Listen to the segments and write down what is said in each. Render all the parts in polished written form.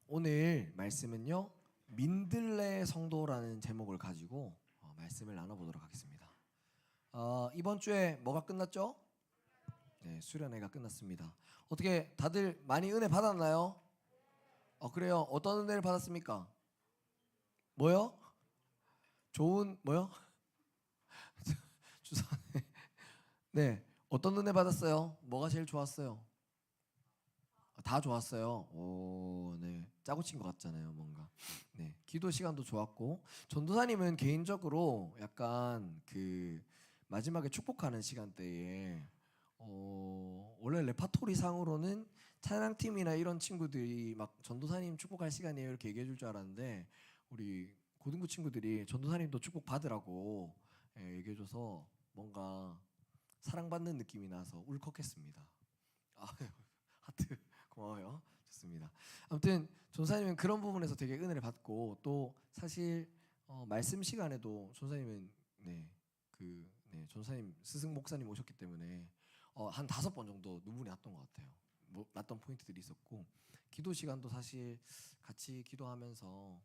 오늘 말씀은요, 민들레 성도라는 제목을 가지고 말씀을 나눠보도록 하겠습니다. 이번 주에 뭐가 끝났죠? 네, 수련회가 끝났습니다. 어떻게 다들 많이 은혜 받았나요? 그래요. 어떤 은혜를 받았습니까? 뭐요? 좋은 뭐요? 주사. 네, 어떤 은혜 받았어요? 뭐가 제일 좋았어요? 다 좋았어요. 오, 네. 짜고 친 것 같잖아요, 뭔가. 네. 기도 시간도 좋았고, 전도사님은 개인적으로 약간 그 마지막에 축복하는 시간대에 원래 레파토리 상으로는 찬양팀이나 이런 친구들이 막 전도사님 축복할 시간이에요 이렇게 얘기해 줄 줄 알았는데 우리 고등부 친구들이 전도사님도 축복 받으라고 얘기해 줘서 뭔가 사랑받는 느낌이 나서 울컥했습니다. 하트 고마워요. 좋습니다. 아무튼 전사님은 그런 부분에서 되게 은혜를 받고 또 사실 말씀 시간에도 전사님은 전사님 스승 목사님 오셨기 때문에 한 5번 정도 눈물이 났던 것 같아요. 났던 포인트들이 있었고 기도 시간도 사실 같이 기도하면서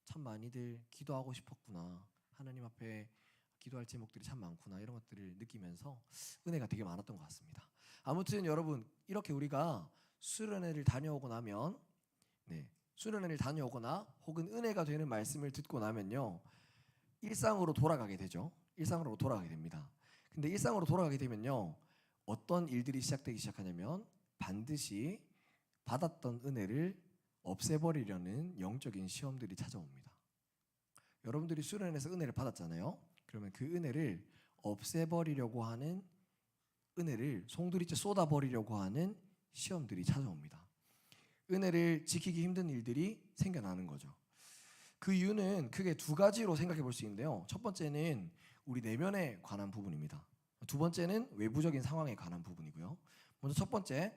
참 많이들 기도하고 싶었구나. 하나님 앞에 기도할 제목들이 참 많구나 이런 것들을 느끼면서 은혜가 되게 많았던 것 같습니다. 아무튼 여러분 이렇게 우리가 수련회를 다녀오고 나면 수련회를 다녀오거나 혹은 은혜가 되는 말씀을 듣고 나면요 일상으로 돌아가게 되죠. 일상으로 돌아가게 됩니다. 근데 일상으로 돌아가게 되면요 어떤 일들이 시작되기 시작하냐면 반드시 받았던 은혜를 없애버리려는 영적인 시험들이 찾아옵니다. 여러분들이 수련회에서 은혜를 받았잖아요. 그러면 그 은혜를 없애버리려고 하는 은혜를 송두리째 쏟아버리려고 하는 시험들이 찾아옵니다. 은혜를 지키기 힘든 일들이 생겨나는 거죠. 그 이유는 크게 두 가지로 생각해 볼 수 있는데요. 첫 번째는 우리 내면에 관한 부분입니다. 두 번째는 외부적인 상황에 관한 부분이고요. 먼저 첫 번째,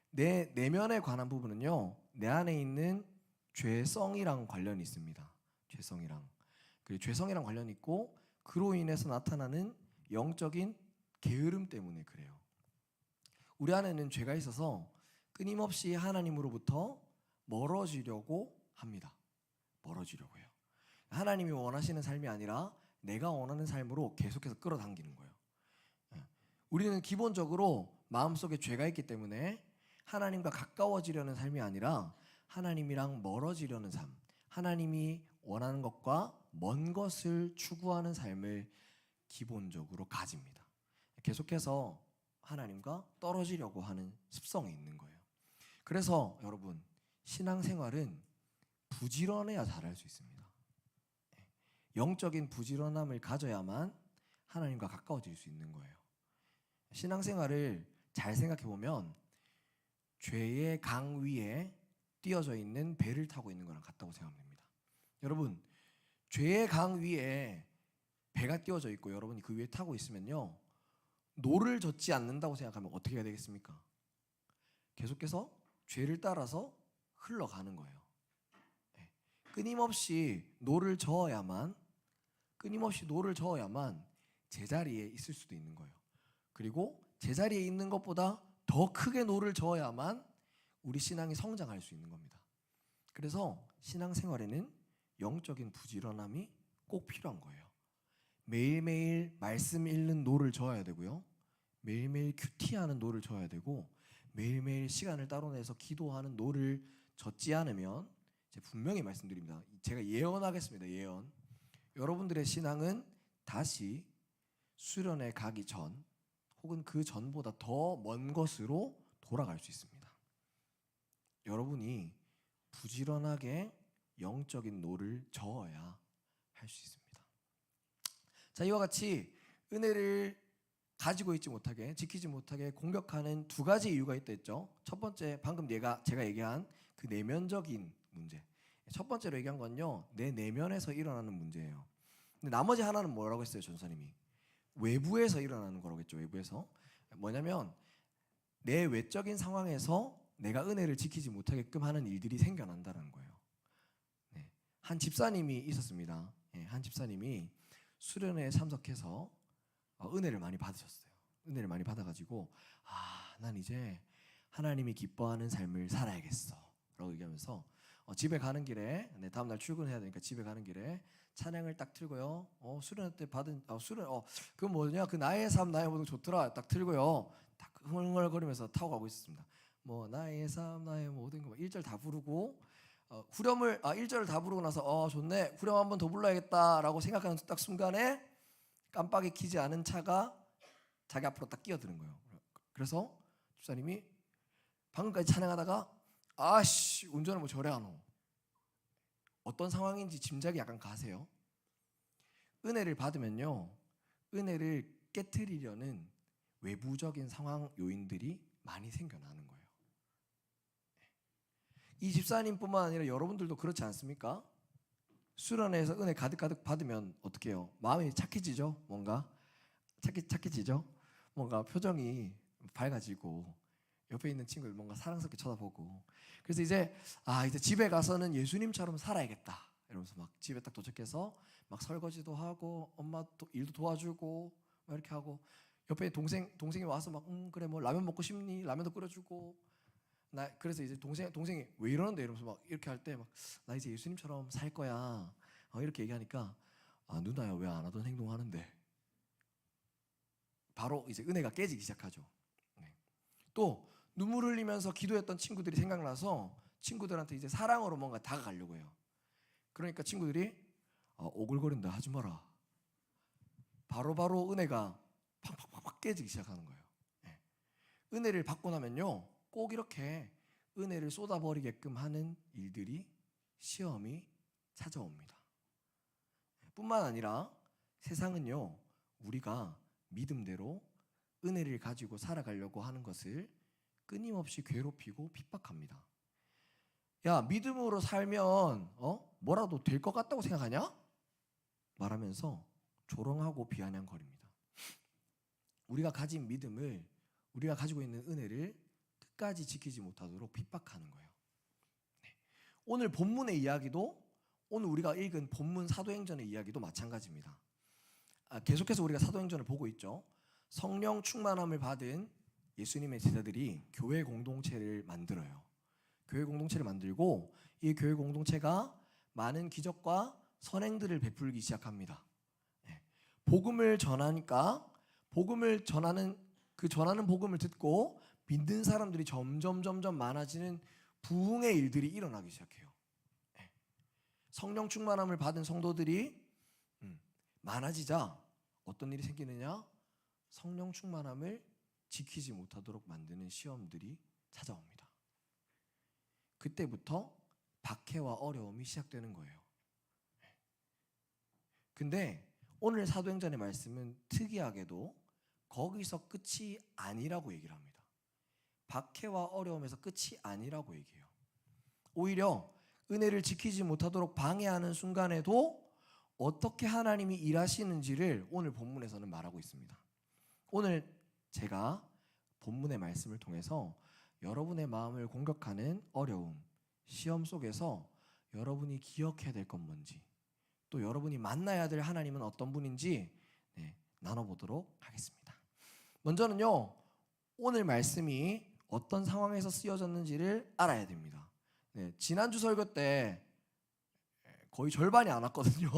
내 내면에 관한 부분은요. 내 안에 있는 죄성이랑 관련이 있습니다. 죄성이랑. 그리고 죄성이랑 관련이 있고 그로 인해서 나타나는 영적인 게으름 때문에 그래요. 우리 안에는 죄가 있어서 끊임없이 하나님으로부터 멀어지려고 합니다. 멀어지려고 해요. 하나님이 원하시는 삶이 아니라 내가 원하는 삶으로 계속해서 끌어당기는 거예요. 우리는 기본적으로 마음속에 죄가 있기 때문에 하나님과 가까워지려는 삶이 아니라 하나님이랑 멀어지려는 삶, 하나님이 원하는 것과 먼 것을 추구하는 삶을 기본적으로 가집니다. 계속해서 하나님과 떨어지려고 하는 습성이 있는 거예요. 그래서 여러분 신앙생활은 부지런해야 잘할 수 있습니다. 영적인 부지런함을 가져야만 하나님과 가까워질 수 있는 거예요. 신앙생활을 잘 생각해 보면 죄의 강 위에 띄어져 있는 배를 타고 있는 거랑 같다고 생각합니다. 여러분 죄의 강 위에 배가 띄워져 있고 여러분이 그 위에 타고 있으면요 노를 젓지 않는다고 생각하면 어떻게 해야 되겠습니까? 계속해서 죄를 따라서 흘러가는 거예요. 끊임없이 노를 저어야만 제자리에 있을 수도 있는 거예요. 그리고 제자리에 있는 것보다 더 크게 노를 저어야만 우리 신앙이 성장할 수 있는 겁니다. 그래서 신앙생활에는 영적인 부지런함이 꼭 필요한 거예요. 매일매일 말씀 읽는 노를 저어야 되고요. 매일매일 큐티하는 노를 저어야 되고 매일매일 시간을 따로 내서 기도하는 노를 젓지 않으면 제가 분명히 말씀드립니다. 제가 예언하겠습니다. 예언. 여러분들의 신앙은 다시 수련회 가기 전 혹은 그 전보다 더 먼 것으로 돌아갈 수 있습니다. 여러분이 부지런하게 영적인 노를 저어야 할 수 있습니다. 자, 이와 같이 은혜를 가지고 있지 못하게 지키지 못하게 공격하는 두 가지 이유가 있다 했죠. 첫 번째 방금 제가 얘기한 그 내면적인 문제. 첫 번째로 얘기한 건요. 내 내면에서 일어나는 문제예요. 근데 나머지 하나는 뭐라고 했어요, 전사님이? 외부에서 일어나는 거라고 했죠. 외부에서. 뭐냐면 내 외적인 상황에서 내가 은혜를 지키지 못하게끔 하는 일들이 생겨난다는 거예요. 한 집사님이 있었습니다. 한 집사님이 수련회에 참석해서 은혜를 많이 받으셨어요. 은혜를 많이 받아가지고 난 이제 하나님이 기뻐하는 삶을 살아야겠어 라고 얘기하면서 집에 가는 길에 다음날 출근해야 되니까 집에 가는 길에 찬양을 딱 틀고요. 수련 때 받은 수련 그 뭐냐 그 나의 삶 나의 모든 좋더라 딱 틀고요. 딱 흥얼거리면서 타고 가고 있었습니다. 뭐 나의 삶 나의 모든 거 1절 다 부르고 후렴을 1절을 다 부르고 나서 좋네 후렴 한 번 더 불러야겠다라고 생각하는 딱 순간에 깜빡이 켜지 않은 차가 자기 앞으로 딱 끼어드는 거예요. 그래서 집사님이 방금까지 찬양하다가 아씨 운전을 뭐 저래 하노. 어떤 상황인지 짐작이 약간 가세요. 은혜를 받으면요 은혜를 깨트리려는 외부적인 상황 요인들이 많이 생겨나는 거예요. 이 집사님뿐만 아니라 여러분들도 그렇지 않습니까? 수련회에서 은혜 가득가득 받으면 어떻게 해요? 마음이 착해지죠. 뭔가 착해지죠. 뭔가 표정이 밝아지고 옆에 있는 친구를 뭔가 사랑스럽게 쳐다보고 그래서 이제 집에 가서는 예수님처럼 살아야겠다 이러면서 막 집에 딱 도착해서 막 설거지도 하고 엄마 일도 도와주고 막 이렇게 하고 옆에 동생이 와서 막 그래 뭐 라면 먹고 싶니? 라면도 끓여주고 그래서 이제 동생이 왜 이러는데 이러면서 막 이렇게 할 때 막 나 이제 예수님처럼 살 거야 이렇게 얘기하니까 누나야 왜 안 하던 행동하는데 바로 이제 은혜가 깨지기 시작하죠. 또 눈물 흘리면서 기도했던 친구들이 생각나서 친구들한테 이제 사랑으로 뭔가 다가가려고 해요. 그러니까 친구들이 오글거린다 하지 마라. 바로바로 은혜가 팍팍팍 깨지기 시작하는 거예요. 은혜를 받고 나면요 꼭 이렇게 은혜를 쏟아버리게끔 하는 일들이 시험이 찾아옵니다. 뿐만 아니라 세상은요 우리가 믿음대로 은혜를 가지고 살아가려고 하는 것을 끊임없이 괴롭히고 핍박합니다. 야 믿음으로 살면 뭐라도 될 것 같다고 생각하냐? 말하면서 조롱하고 비아냥거립니다. 우리가 가진 믿음을 우리가 가지고 있는 은혜를 끝까지 지키지 못하도록 핍박하는 거예요. 오늘 본문의 이야기도 오늘 우리가 읽은 본문 사도행전의 이야기도 마찬가지입니다. 계속해서 우리가 사도행전을 보고 있죠. 성령 충만함을 받은 예수님의 제자들이 교회 공동체를 만들어요. 교회 공동체를 만들고 이 교회 공동체가 많은 기적과 선행들을 베풀기 시작합니다. 복음을 전하니까 전하는 복음을 듣고 믿는 사람들이 점점 많아지는 부흥의 일들이 일어나기 시작해요. 성령 충만함을 받은 성도들이 많아지자 어떤 일이 생기느냐? 성령 충만함을 지키지 못하도록 만드는 시험들이 찾아옵니다. 그때부터 박해와 어려움이 시작되는 거예요. 근데 오늘 사도행전의 말씀은 특이하게도 거기서 끝이 아니라고 얘기를 합니다. 박해와 어려움에서 끝이 아니라고 얘기해요. 오히려 은혜를 지키지 못하도록 방해하는 순간에도 어떻게 하나님이 일하시는지를 오늘 본문에서는 말하고 있습니다. 오늘 제가 본문의 말씀을 통해서 여러분의 마음을 공격하는 어려움, 시험 속에서 여러분이 기억해야 될 건 뭔지 또 여러분이 만나야 될 하나님은 어떤 분인지 나눠보도록 하겠습니다. 먼저는요 오늘 말씀이 어떤 상황에서 쓰여졌는지를 알아야 됩니다. 지난주 설교 때 거의 절반이 안 왔거든요.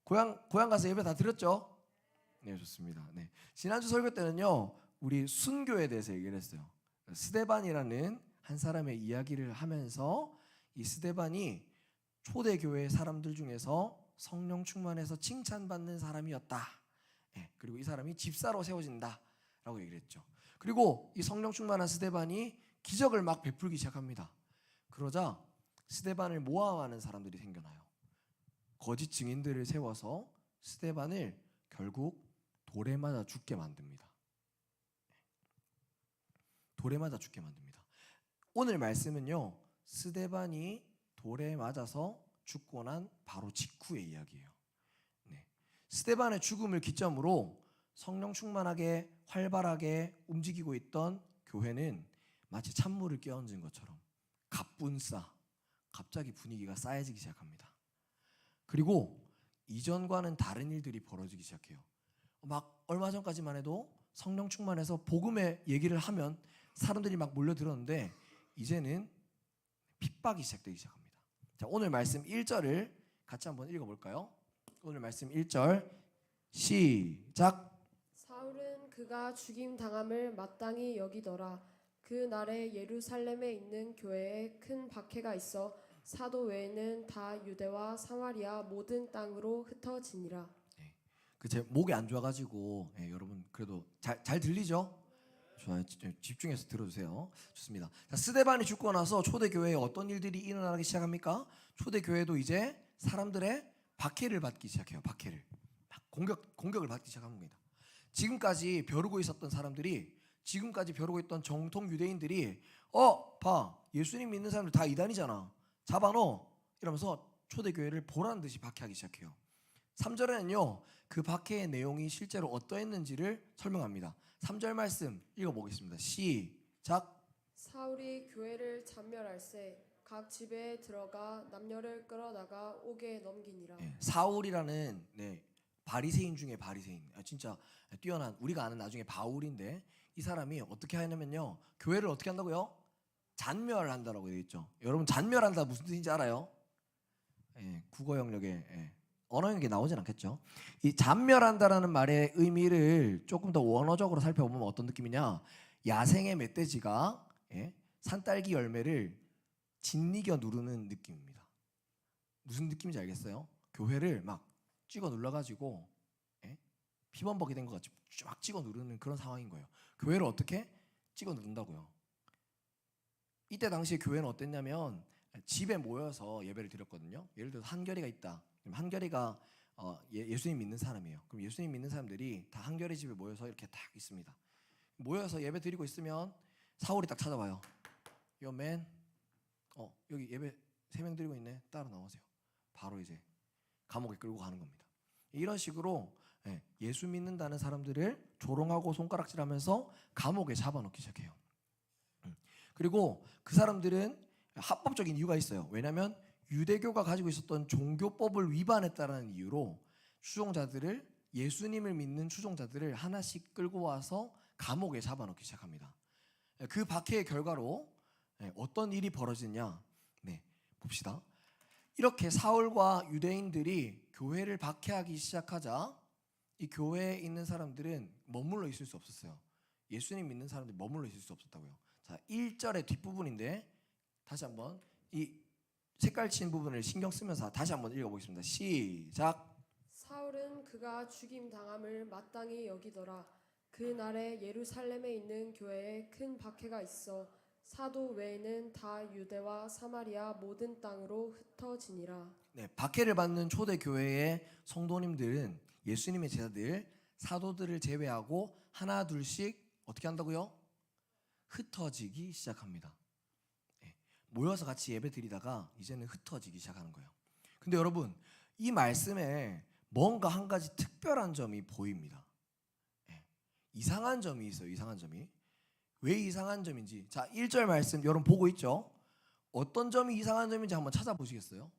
고향 가서 예배 다 드렸죠? 네, 좋습니다. 지난주 설교 때는요 우리 순교에 대해서 얘기를 했어요. 스데반이라는 한 사람의 이야기를 하면서 이 스데반이 초대교회 사람들 중에서 성령 충만해서 칭찬받는 사람이었다. 그리고 이 사람이 집사로 세워진다 라고 얘기를 했죠. 그리고 이 성령 충만한 스데반이 기적을 막 베풀기 시작합니다. 그러자 스데반을 모함하는 사람들이 생겨나요. 거짓 증인들을 세워서 스데반을 결국 돌에 맞아 죽게 만듭니다. 돌에 맞아 죽게 만듭니다. 오늘 말씀은요 스데반이 돌에 맞아서 죽고 난 바로 직후의 이야기예요. 스데반의 죽음을 기점으로 성령 충만하게 활발하게 움직이고 있던 교회는 마치 찬물을 끼얹은 것처럼 갑분싸 갑자기 분위기가 싸해지기 시작합니다. 그리고 이전과는 다른 일들이 벌어지기 시작해요. 막 얼마 전까지만 해도 성령 충만해서 복음의 얘기를 하면 사람들이 막 몰려들었는데 이제는 핍박이 시작되기 시작합니다. 자, 오늘 말씀 1절을 같이 한번 읽어볼까요? 오늘 말씀 1절 시작. 사울은 그가 죽임 당함을 마땅히 여기더라. 그 날에 예루살렘에 있는 교회에 큰 박해가 있어 사도 외에는 다 유대와 사마리아 모든 땅으로 흩어지니라. 그 제 목이 안 좋아가지고 여러분 그래도 잘 들리죠? 좋아요. 집중해서 들어주세요. 좋습니다. 자, 스데반이 죽고 나서 초대교회에 어떤 일들이 일어나기 시작합니까? 초대교회도 이제 사람들의 박해를 받기 시작해요. 박해를 공격을 받기 시작합니다. 지금까지 벼르고 있었던 사람들이, 지금까지 벼르고 있던 정통 유대인들이 봐, 예수님 믿는 사람들 다 이단이잖아, 잡아넣어, 이러면서 초대교회를 보라는 듯이 박해하기 시작해요. 3절에는요 그 박해의 내용이 실제로 어떠했는지를 설명합니다. 3절 말씀 읽어보겠습니다. 시작. 사울이 교회를 잔멸할세 각 집에 들어가 남녀를 끌어다가 옥에 넘기니라. 사울이라는 바리새인 중에 바리새인, 진짜 뛰어난, 우리가 아는 나중에 바울인데, 이 사람이 어떻게 하냐면요 교회를 어떻게 한다고요? 잔멸한다라고 되어 있죠. 여러분 잔멸한다 무슨 뜻인지 알아요? 국어 영역에 언어 영역에 나오진 않겠죠. 이 잔멸한다라는 말의 의미를 조금 더 원어적으로 살펴보면 어떤 느낌이냐, 야생의 멧돼지가 산딸기 열매를 짓이겨 누르는 느낌입니다. 무슨 느낌인지 알겠어요? 교회를 막 찍어 눌러가지고 피범벅이 된 것 같이 쫙 찍어 누르는 그런 상황인 거예요. 교회를 어떻게 찍어 누른다고요? 이때 당시에 교회는 어땠냐면 집에 모여서 예배를 드렸거든요. 예를 들어서 한결이가 있다. 한결이가 예수님 믿는 사람이에요. 그럼 예수님 믿는 사람들이 다 한결이 집에 모여서 이렇게 딱 있습니다. 모여서 예배 드리고 있으면 사울이 딱 찾아와요. 요맨, 여기 예배 3명 드리고 있네. 따라 나오세요. 바로 이제 감옥에 끌고 가는 겁니다. 이런 식으로 예수 믿는다는 사람들을 조롱하고 손가락질하면서 감옥에 잡아놓기 시작해요. 그리고 그 사람들은 합법적인 이유가 있어요. 왜냐하면 유대교가 가지고 있었던 종교법을 위반했다는 이유로 추종자들을, 예수님을 믿는 추종자들을 하나씩 끌고 와서 감옥에 잡아놓기 시작합니다. 그 박해의 결과로 어떤 일이 벌어지냐, 봅시다. 이렇게 사울과 유대인들이 교회를 박해하기 시작하자 이 교회에 있는 사람들은 머물러 있을 수 없었어요. 예수님 믿는 사람들이 머물러 있을 수 없었다고요. 자, 1절의 뒷부분인데 다시 한번 이 색깔 친 부분을 신경 쓰면서 다시 한번 읽어보겠습니다. 시작. 사울은 그가 죽임 당함을 마땅히 여기더라. 그 날에 예루살렘에 있는 교회에 큰 박해가 있어 사도 외에는 다 유대와 사마리아 모든 땅으로 흩어지니라. 박해를 받는 초대교회의 성도님들은 예수님의 제자들, 사도들을 제외하고 하나 둘씩 어떻게 한다고요? 흩어지기 시작합니다. 모여서 같이 예배 드리다가 이제는 흩어지기 시작하는 거예요. 근데 여러분 이 말씀에 뭔가 한 가지 특별한 점이 보입니다. 이상한 점이 있어요. 이상한 점이. 왜 이상한 점인지, 자 1절 말씀 여러분 보고 있죠? 어떤 점이 이상한 점인지 한번 찾아보시겠어요?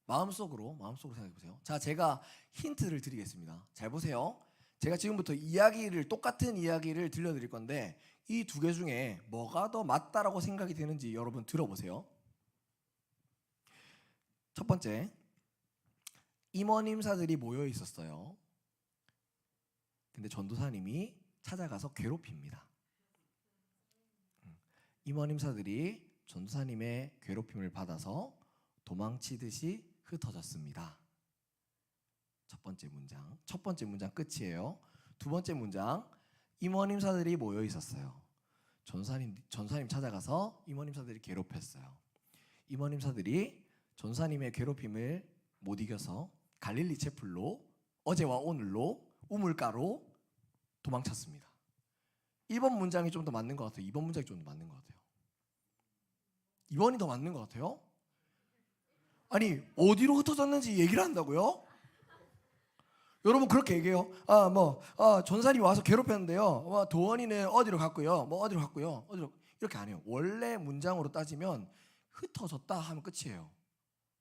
마음속으로 생각해 보세요. 자, 제가 힌트를 드리겠습니다. 잘 보세요. 제가 지금부터 똑같은 이야기를 들려드릴 건데 이 두 개 중에 뭐가 더 맞다라고 생각이 되는지 여러분 들어보세요. 첫 번째, 임원임사들이 모여 있었어요. 근데 전도사님이 찾아가서 괴롭힙니다. 임원임사들이 전도사님의 괴롭힘을 받아서 도망치듯이 흩어졌습니다. 첫 번째 문장 끝이에요. 두 번째 문장, 임원임사들이 모여 있었어요. 전사님 찾아가서 임원임사들이 괴롭혔어요. 임원임사들이 전사님의 괴롭힘을 못 이겨서 갈릴리 채플로 어제와 오늘로 우물가로 도망쳤습니다. 1번 문장이 좀 더 맞는 것 같아요. 2번 문장이 좀 더 맞는 것 같아요. 2번이 더 맞는 것 같아요. 아니 어디로 흩어졌는지 얘기를 한다고요? 여러분 그렇게 얘기해요. 전사님이 와서 괴롭혔는데요. 도원이는 어디로 갔고요. 어디로 갔고요. 이렇게 안 해요. 원래 문장으로 따지면 흩어졌다 하면 끝이에요.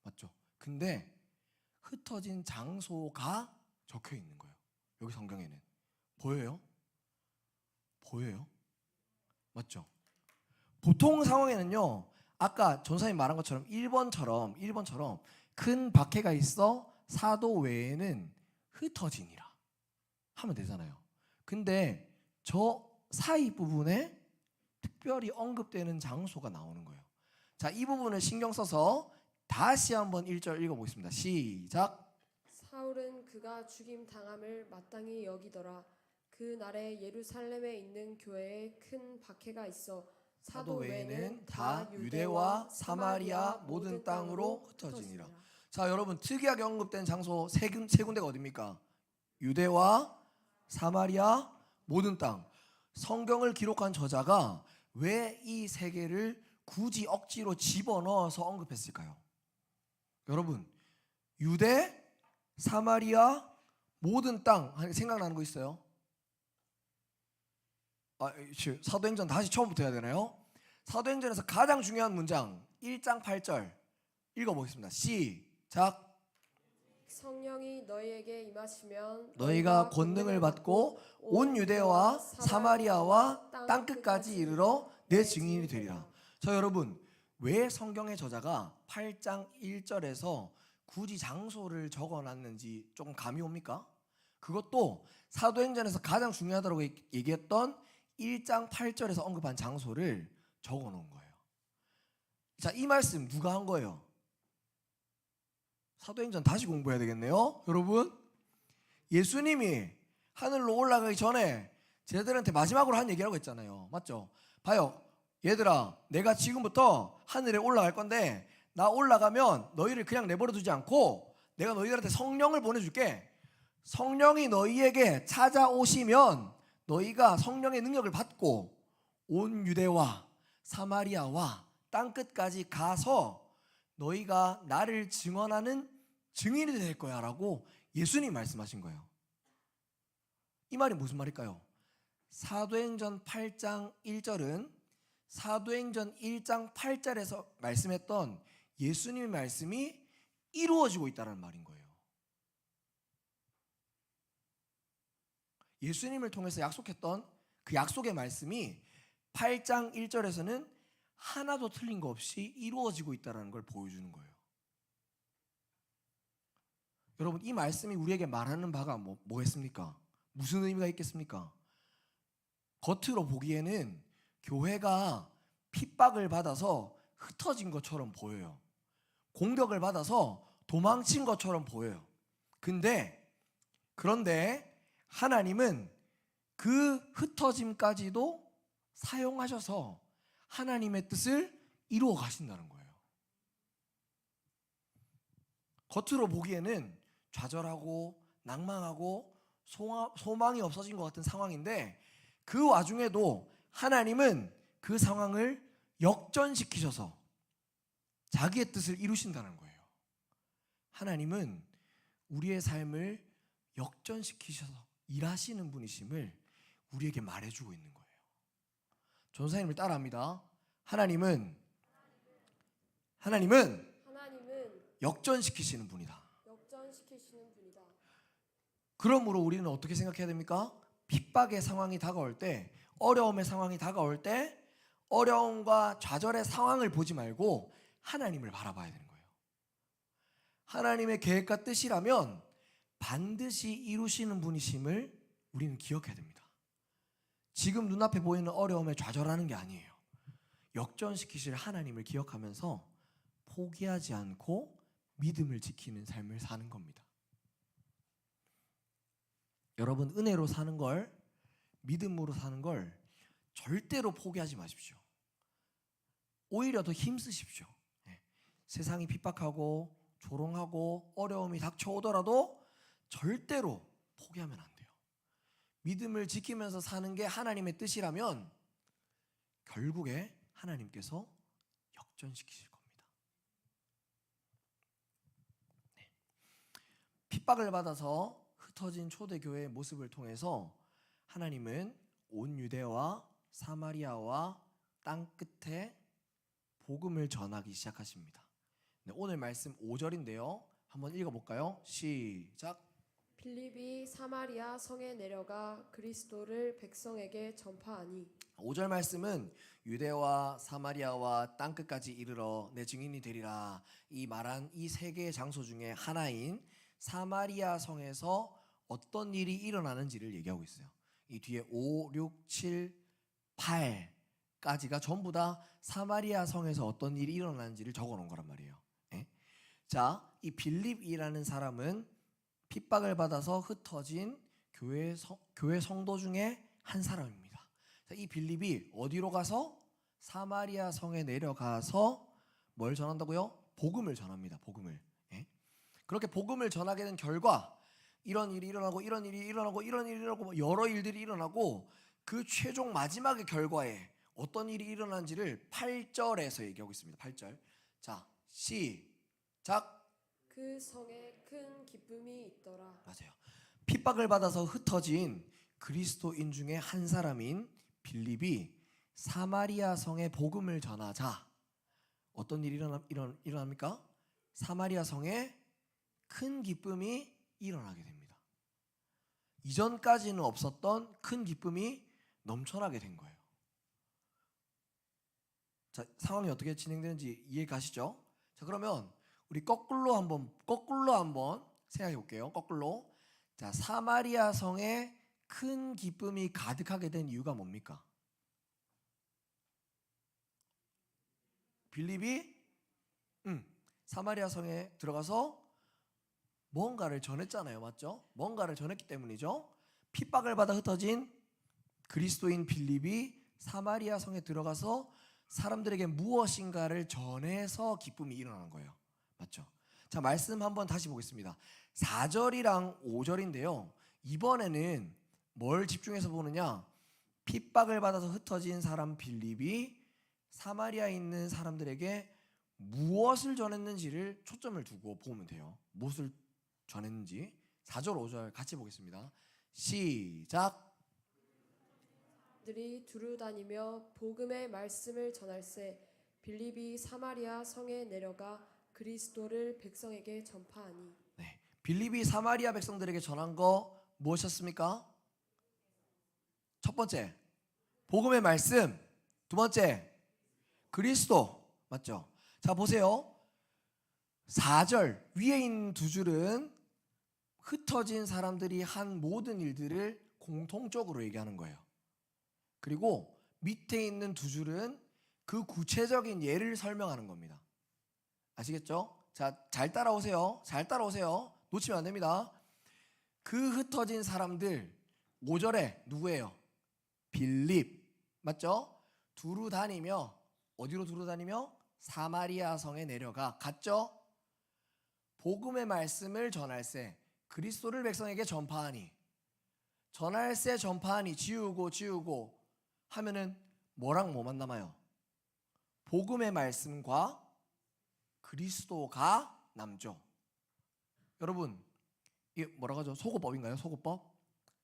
맞죠? 근데 흩어진 장소가 적혀 있는 거예요. 여기 성경에는 보여요? 보여요? 맞죠? 보통 상황에는요, 아까 전사님 말한 것처럼 1번처럼 큰 박해가 있어 사도 외에는 흩어지니라 하면 되잖아요. 근데 저 사이 부분에 특별히 언급되는 장소가 나오는 거예요. 자, 이 부분을 신경 써서 다시 한번 1절 읽어보겠습니다. 시작. 사울은 그가 죽임 당함을 마땅히 여기더라. 그 날에 예루살렘에 있는 교회에 큰 박해가 있어 사도 외에는 다 유대와 사마리아 모든 땅으로 흩어지니라. 자, 여러분 특이하게 언급된 장소 세 군데가 어디입니까? 유대와 사마리아 모든 땅. 성경을 기록한 저자가 왜 이 세 개를 굳이 억지로 집어넣어서 언급했을까요? 여러분, 유대, 사마리아 모든 땅 생각나는 거 있어요? 사도행전 다시 처음부터 해야 되나요? 사도행전에서 가장 중요한 문장 1장 8절 읽어보겠습니다. 시작. 성령이 너희에게 임하시면 너희가 권능을 받고 온 유대와 사마리아와 땅끝까지 이르러 내 증인이 되리라. 자, 여러분, 왜 성경의 저자가 8장 1절에서 굳이 장소를 적어놨는지 조금 감이 옵니까? 그것도 사도행전에서 가장 중요하다고 얘기했던 1장 8절에서 언급한 장소를 적어놓은 거예요. 자, 이 말씀 누가 한 거예요? 사도행전 다시 공부해야 되겠네요. 여러분, 예수님이 하늘로 올라가기 전에 쟤들한테 마지막으로 한 얘기라고 했잖아요. 맞죠? 봐요, 얘들아, 내가 지금부터 하늘에 올라갈 건데 나 올라가면 너희를 그냥 내버려 두지 않고 내가 너희들한테 성령을 보내줄게. 성령이 너희에게 찾아오시면 너희가 성령의 능력을 받고 온 유대와 사마리아와 땅끝까지 가서 너희가 나를 증언하는 증인이 될 거야 라고 예수님이 말씀하신 거예요. 이 말이 무슨 말일까요? 사도행전 8장 1절은 사도행전 1장 8절에서 말씀했던 예수님의 말씀이 이루어지고 있다는 말인 거예요. 예수님을 통해서 약속했던 그 약속의 말씀이 8장 1절에서는 하나도 틀린 거 없이 이루어지고 있다는 걸 보여주는 거예요. 여러분, 이 말씀이 우리에게 말하는 바가 뭐겠습니까? 무슨 의미가 있겠습니까? 겉으로 보기에는 교회가 핍박을 받아서 흩어진 것처럼 보여요. 공격을 받아서 도망친 것처럼 보여요. 그런데 하나님은 그 흩어짐까지도 사용하셔서 하나님의 뜻을 이루어 가신다는 거예요. 겉으로 보기에는 좌절하고 낭망하고 소망이 없어진 것 같은 상황인데 그 와중에도 하나님은 그 상황을 역전시키셔서 자기의 뜻을 이루신다는 거예요. 하나님은 우리의 삶을 역전시키셔서 일하시는 분이심을 우리에게 말해주고 있는 거예요. 전사님을 따라합니다. 하나님은 역전시키시는 분이다. 그러므로 우리는 어떻게 생각해야 됩니까? 핍박의 상황이 다가올 때, 어려움의 상황이 다가올 때 어려움과 좌절의 상황을 보지 말고 하나님을 바라봐야 되는 거예요. 하나님의 계획과 뜻이라면 반드시 이루시는 분이심을 우리는 기억해야 됩니다. 지금 눈앞에 보이는 어려움에 좌절하는 게 아니에요. 역전시키실 하나님을 기억하면서 포기하지 않고 믿음을 지키는 삶을 사는 겁니다. 여러분, 은혜로 사는 걸, 믿음으로 사는 걸 절대로 포기하지 마십시오. 오히려 더 힘쓰십시오. 세상이 핍박하고 조롱하고 어려움이 닥쳐오더라도 절대로 포기하면 안 돼요. 믿음을 지키면서 사는 게 하나님의 뜻이라면 결국에 하나님께서 역전시키실 겁니다. 핍박을 받아서 흩어진 초대교회의 모습을 통해서 하나님은 온 유대와 사마리아와 땅끝에 복음을 전하기 시작하십니다. 오늘 말씀 5절인데요. 한번 읽어볼까요? 시작. 빌립이 사마리아 성에 내려가 그리스도를 백성에게 전파하니 5절 말씀은 유대와 사마리아와 땅끝까지 이르러 내 증인이 되리라. 이 말한 이 세 개의 장소 중에 하나인 사마리아 성에서 어떤 일이 일어나는지를 얘기하고 있어요. 이 뒤에 5, 6, 7, 8까지가 전부 다 사마리아 성에서 어떤 일이 일어나는지를 적어 놓은 거란 말이에요. 예? 자, 이 빌립이라는 사람은 핍박을 받아서 흩어진 교회 성도 중에 한 사람입니다. 자, 이 빌립이 어디로 가서 사마리아 성에 내려가서 뭘 전한다고요? 복음을 전합니다. 복음을. 예? 그렇게 복음을 전하게 된 결과 이런 일이 일어나고 이런 일이 일어나고 이런 일이 일어나고 뭐 여러 일들이 일어나고 그 최종 마지막의 결과에 어떤 일이 일어난지를 8절에서 얘기하고 있습니다. 8절. 자, 시작. 그 성에 큰 기쁨이 있더라. 맞아요. 핍박을 받아서 흩어진 그리스도인 중에 한 사람인 빌립이 사마리아 성에 복음을 전하자 어떤 일이 일어납니까? 사마리아 성에 큰 기쁨이 일어나게 됩니다. 이전까지는 없었던 큰 기쁨이 넘쳐나게 된 거예요. 자, 상황이 어떻게 진행되는지 이해 가시죠? 자, 그러면 우리 거꾸로 한번 생각해 볼게요. 거꾸로. 자, 사마리아 성에 큰 기쁨이 가득하게 된 이유가 뭡니까? 빌립이 사마리아 성에 들어가서 뭔가를 전했잖아요. 맞죠? 뭔가를 전했기 때문이죠. 핍박을 받아 흩어진 그리스도인 빌립이 사마리아 성에 들어가서 사람들에게 무엇인가를 전해서 기쁨이 일어나는 거예요. 맞죠? 자, 말씀 한번 다시 보겠습니다. 4절이랑 5절인데요. 이번에는 뭘 집중해서 보느냐? 핍박을 받아서 흩어진 사람 빌립이 사마리아에 있는 사람들에게 무엇을 전했는지를 초점을 두고 보면 돼요. 무엇을 전했는지. 4절 5절 같이 보겠습니다. 시작. 들이 두루 다니며 복음의 말씀을 전할세 빌립이 사마리아 성에 내려가 그리스도를 백성에게 전파하니. 네, 빌립이 사마리아 백성들에게 전한 거 무엇이었습니까? 첫 번째, 복음의 말씀. 두 번째, 그리스도. 맞죠? 자, 보세요. 4절 위에 있는 두 줄은 흩어진 사람들이 한 모든 일들을 공통적으로 얘기하는 거예요. 그리고 밑에 있는 두 줄은 그 구체적인 예를 설명하는 겁니다. 아시겠죠? 자, 잘 따라오세요. 잘 따라오세요. 놓치면 안 됩니다. 그 흩어진 사람들 5절에 누구예요? 빌립. 맞죠? 두루 다니며 어디로 두루 다니며? 사마리아 성에 내려가. 갔죠? 복음의 말씀을 전할세 그리스도를 백성에게 전파하니. 전할세 전파하니 지우고 하면은 뭐랑 뭐만 남아요? 복음의 말씀과 그리스도가 남죠. 여러분, 이게 뭐라고 하죠? 소고법인가요? 소고법?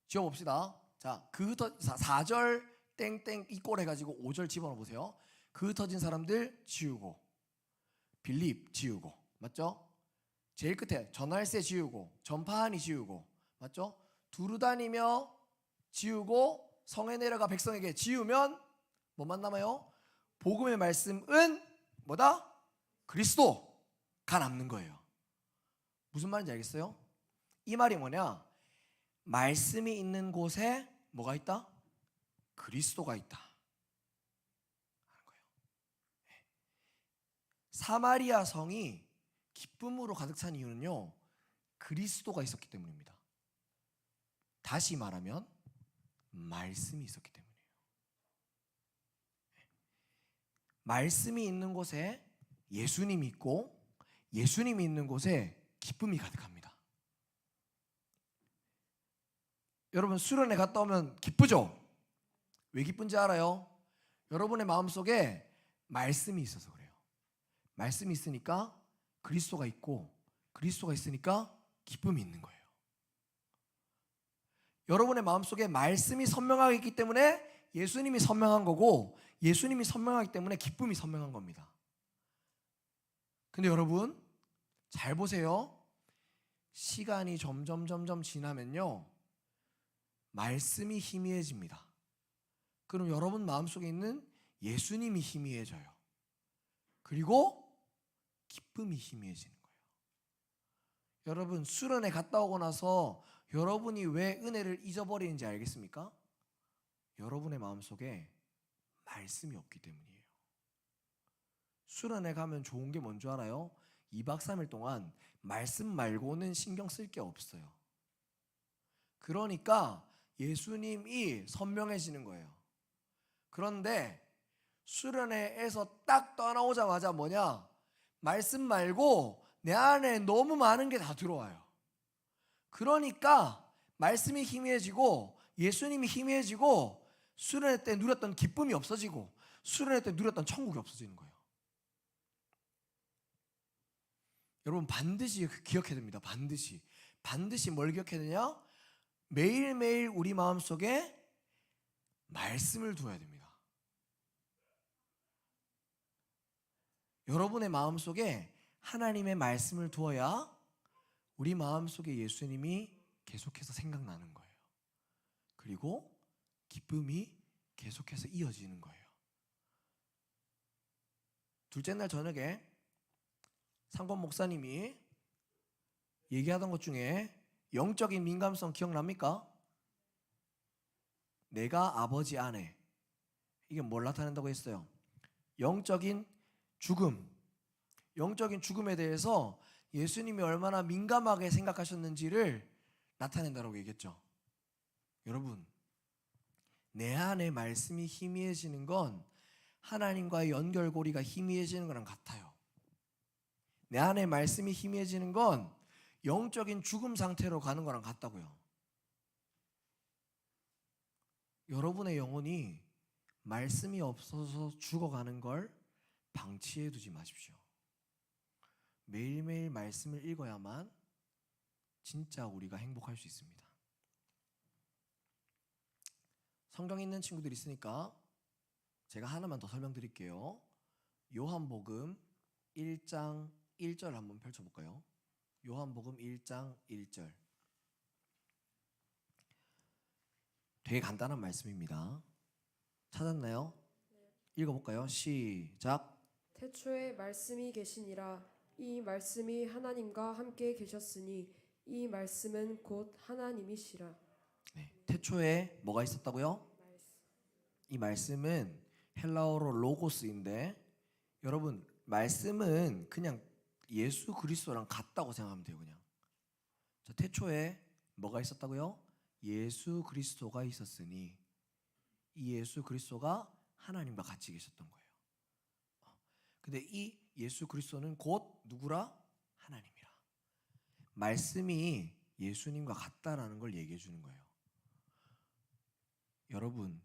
지워봅시다. 자, 그 4절 땡땡 이꼴 해가지고 5절 집어넣어 보세요. 그 흩어진 사람들 지우고, 빌립 지우고, 맞죠? 제일 끝에 전할세 지우고, 전파하니 지우고, 맞죠? 두루 다니며 지우고 성에 내려가 백성에게 지우면 뭐만 남아요? 복음의 말씀은 뭐다? 그리스도가 남는 거예요. 무슨 말인지 알겠어요? 이 말이 뭐냐? 말씀이 있는 곳에 뭐가 있다? 그리스도가 있다 하는 거예요. 사마리아 성이 기쁨으로 가득 찬 이유는요, 그리스도가 있었기 때문입니다. 다시 말하면 말씀이 있었기 때문이에요. 말씀이 있는 곳에 예수님이 있고 예수님이 있는 곳에 기쁨이 가득합니다. 여러분, 수련회 갔다 오면 기쁘죠? 왜 기쁜지 알아요? 여러분의 마음속에 말씀이 있어서 그래요. 말씀이 있으니까 그리스도가 있고 그리스도가 있으니까 기쁨이 있는 거예요. 여러분의 마음속에 말씀이 선명하게 있기 때문에 예수님이 선명한 거고 예수님이 선명하기 때문에 기쁨이 선명한 겁니다. 근데 여러분 잘 보세요. 시간이 점점 지나면요, 말씀이 희미해집니다. 그럼 여러분 마음속에 있는 예수님이 희미해져요. 그리고 기쁨이 희미해지는 거예요. 여러분, 수련회 갔다 오고 나서 여러분이 왜 은혜를 잊어버리는지 알겠습니까? 여러분의 마음속에 말씀이 없기 때문이에요. 수련회 가면 좋은 게 뭔 줄 알아요? 2박 3일 동안 말씀 말고는 신경 쓸 게 없어요. 그러니까 예수님이 선명해지는 거예요. 그런데 수련회에서 딱 떠나오자마자 뭐냐? 말씀 말고 내 안에 너무 많은 게 다 들어와요. 그러니까 말씀이 희미해지고 예수님이 희미해지고 수련회 때 누렸던 기쁨이 없어지고 수련회 때 누렸던 천국이 없어지는 거예요. 여러분, 반드시 기억해야 됩니다. 반드시 뭘 기억해야 되냐? 매일매일 우리 마음속에 말씀을 두어야 됩니다. 여러분의 마음속에 하나님의 말씀을 두어야 우리 마음속에 예수님이 계속해서 생각나는 거예요. 그리고 기쁨이 계속해서 이어지는 거예요. 둘째 날 저녁에 상권 목사님이 얘기하던 것 중에 영적인 민감성 기억납니까? 내가 아버지 안에, 이게 뭘 나타낸다고 했어요? 영적인 죽음에 대해서 예수님이 얼마나 민감하게 생각하셨는지를 나타낸다고 얘기했죠. 여러분, 내 안에 말씀이 희미해지는 건 하나님과의 연결고리가 희미해지는 거랑 같아요. 내 안에 말씀이 희미해지는 건 영적인 죽음 상태로 가는 거랑 같다고요. 여러분의 영혼이 말씀이 없어서 죽어가는 걸 방치해 두지 마십시오. 매일매일 말씀을 읽어야만 진짜 우리가 행복할 수 있습니다. 성경 있는 친구들 있으니까 제가 하나만 더 설명드릴게요. 요한복음 1장 1절 한번 펼쳐볼까요? 요한복음 1장 1절. 되게 간단한 말씀입니다. 찾았나요? 읽어볼까요? 시작. 태초에 말씀이 계시니라. 이 말씀이 하나님과 함께 계셨으니 이 말씀은 곧 하나님이시라. 네. 태초에 뭐가 있었다고요? 이 말씀은 헬라어로 로고스인데, 여러분, 말씀은 그냥 예수 그리스도랑 같다고 생각하면 돼요. 그냥. 자, 태초에 뭐가 있었다고요? 예수 그리스도가 있었으니 이 예수 그리스도가 하나님과 같이 계셨던 거예요. 근데 이 예수 그리스도는 곧 누구라? 하나님이라. 말씀이 예수님과 같다라는 걸 얘기해 주는 거예요. 여러분,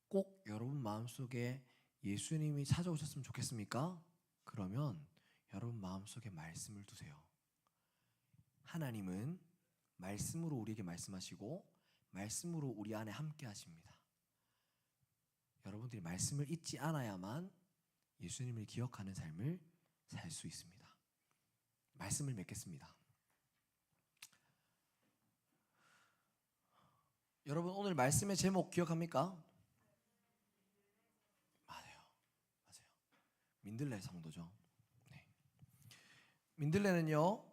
꼭 여러분 마음속에 예수님이 찾아오셨으면 좋겠습니까? 그러면 여러분 마음속에 말씀을 두세요. 하나님은 말씀으로 우리에게 말씀하시고 말씀으로 우리 안에 함께 하십니다. 여러분들이 말씀을 잊지 않아야만 예수님을 기억하는 삶을 살 수 있습니다. 말씀을 맺겠습니다. 여러분, 오늘 말씀의 제목 기억합니까? 맞아요. 민들레 성도죠. 네. 민들레는요,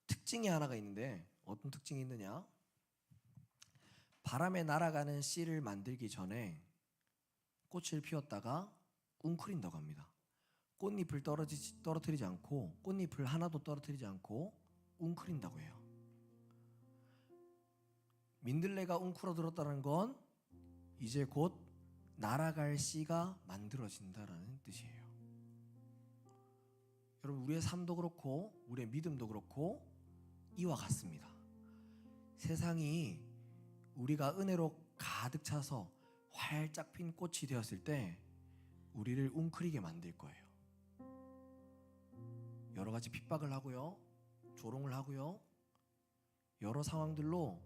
특징이 하나가 있는데 어떤 특징이 있느냐? 바람에 날아가는 씨를 만들기 전에 꽃을 피웠다가 웅크린다고 합니다. 꽃잎을 떨어뜨리지 않고, 꽃잎을 하나도 떨어뜨리지 않고 웅크린다고 해요. 민들레가 웅크러들었다는 건 이제 곧 날아갈 씨가 만들어진다라는 뜻이에요. 여러분, 우리의 삶도 그렇고 우리의 믿음도 그렇고 이와 같습니다. 세상이 우리가 은혜로 가득 차서 활짝 핀 꽃이 되었을 때 우리를 웅크리게 만들 거예요. 여러 가지 핍박을 하고요, 조롱을 하고요, 여러 상황들로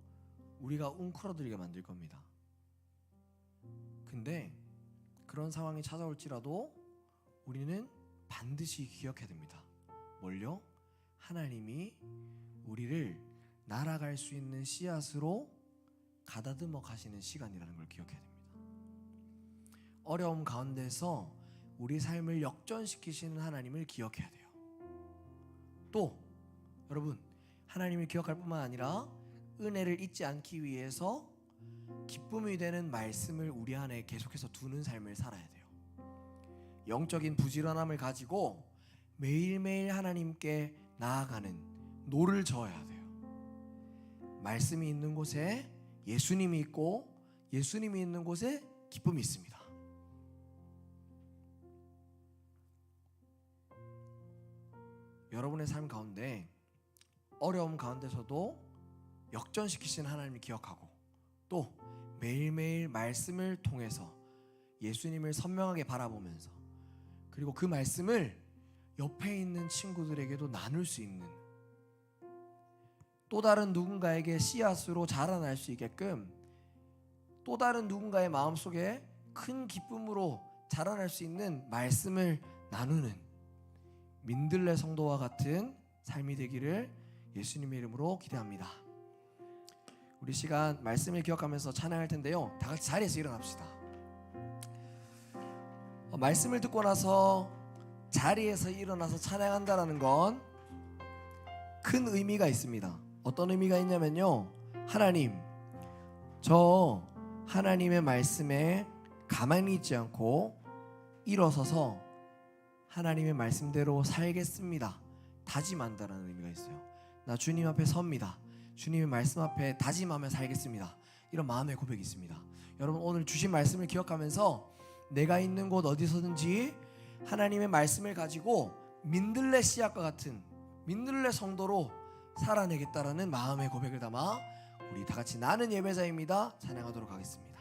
우리가 웅크러들게 만들 겁니다. 근데 그런 상황이 찾아올지라도 우리는 반드시 기억해야 됩니다. 뭘요? 하나님이 우리를 날아갈 수 있는 씨앗으로 가다듬어 가시는 시간이라는 걸 기억해야 됩니다. 어려움 가운데서 우리 삶을 역전시키시는 하나님을 기억해야 돼요. 또 여러분, 하나님을 기억할 뿐만 아니라 은혜를 잊지 않기 위해서 기쁨이 되는 말씀을 우리 안에 계속해서 두는 삶을 살아야 돼요. 영적인 부지런함을 가지고 매일매일 하나님께 나아가는 노를 저어야 돼요. 말씀이 있는 곳에 예수님이 있고 예수님이 있는 곳에 기쁨이 있습니다. 여러분의 삶 가운데 어려움 가운데서도 역전시키시는 하나님을 기억하고 또 매일매일 말씀을 통해서 예수님을 선명하게 바라보면서 그리고 그 말씀을 옆에 있는 친구들에게도 나눌 수 있는 또 다른 누군가에게 씨앗으로 자라날 수 있게끔 또 다른 누군가의 마음속에 큰 기쁨으로 자라날 수 있는 말씀을 나누는 민들레 성도와 같은 삶이 되기를 예수님의 이름으로 기대합니다. 우리 시간 말씀을 기억하면서 찬양할 텐데요, 다 같이 자리에서 일어납시다. 말씀을 듣고 나서 자리에서 일어나서 찬양한다라는 건 큰 의미가 있습니다. 어떤 의미가 있냐면요, 하나님, 저 하나님의 말씀에 가만히 있지 않고 일어서서 하나님의 말씀대로 살겠습니다, 다짐한다라는 의미가 있어요. 나 주님 앞에 섭니다. 주님의 말씀 앞에 다짐하며 살겠습니다. 이런 마음의 고백이 있습니다. 여러분, 오늘 주신 말씀을 기억하면서 내가 있는 곳 어디서든지 하나님의 말씀을 가지고 민들레 씨앗과 같은 민들레 성도로 살아내겠다라는 마음의 고백을 담아 우리 다 같이 나는 예배자입니다 찬양하도록 하겠습니다.